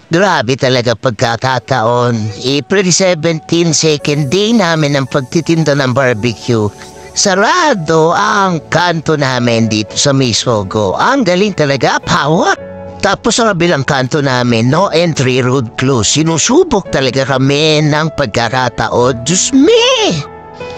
Grabe talaga pagkakataon. April 17, second day namin ng pagtitinda ng barbecue. Sarado ang kanto namin dito sa Misogo. Ang galing talaga, power! Tapos sa kabilang kanto namin, no entry, road close. Sinusubok talaga kami ng pagkakataon. Diyos me!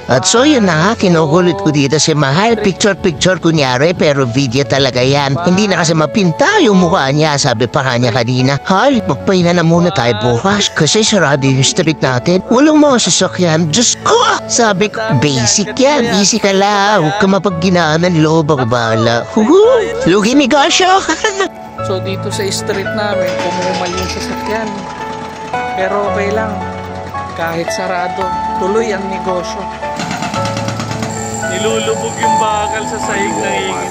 At so yun na nga, kinukulit ko dito si Mahal. Picture-picture kunyari, pero video talaga yan. Hindi na kasi mapinta yung mukha niya. Sabi pa kanya kanina, Hal, magpahinga na muna tayo bukas kasi sarado yung street natin. Walang mga sasakyan. Diyos ko! Sabi ko, basic yan. Easy ka lang. Huwag ka mapagginaan ng loob. Ako bahala. Lugi negosyo! So dito sa street namin, pumumal yung sasakyan. Pero okay lang. Kahit sarado, tuloy ang negosyo. Nilulubog yung bakal sa sahig ng ingin.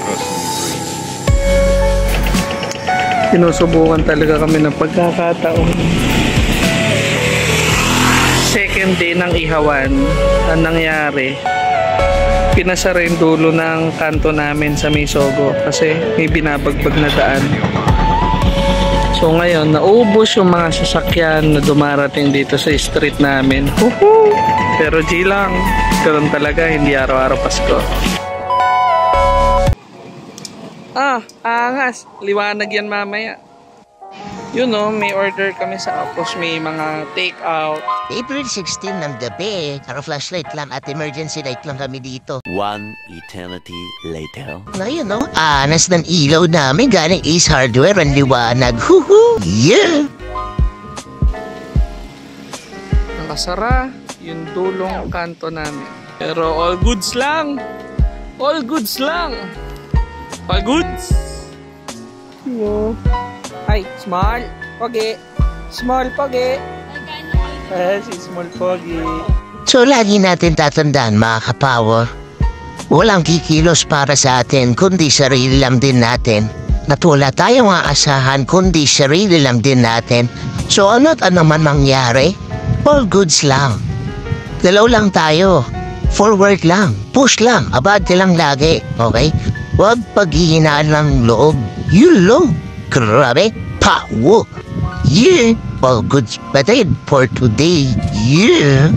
Sinusubukan talaga kami ng pagkakataon. Second day ng ihawan, ang nangyari, pinasara yung dulo ng kanto namin sa Misogo kasi may binabagbag na daan. So ngayon, naubos yung mga sasakyan na dumarating dito sa street namin. Pero G lang, ganun talaga, hindi araw-araw Pasko. Angas. Liwanag yan mamaya. Yun o, may order kami sa Apos, may mga take out. April 16 ng gabi, naka-flashlight lang at emergency light lang kami dito. One eternity later. Ngayon no, anas ng ilaw namin galing Ace Hardware ang liwanag. Yeah! Nakasara yung dulong kanto namin. Pero all goods lang. All goods lang. All goods. Wow. Ay, small. Pogi. Small pogi. Si small pogi. So lagi natin tatandaan mga kapower, walang kikilos para sa atin kundi sarili lang din natin. At wala tayong aasahan kundi sarili lang din natin. So ano't ano man mangyari, all goods lang. Dalaw lang tayo. Forward lang. Push lang. Abante lang lagi. Okay? Huwag paghihinaan ng loob. Yun lang. Grabe. Power. Yeah. All goods patid for today. Yeah.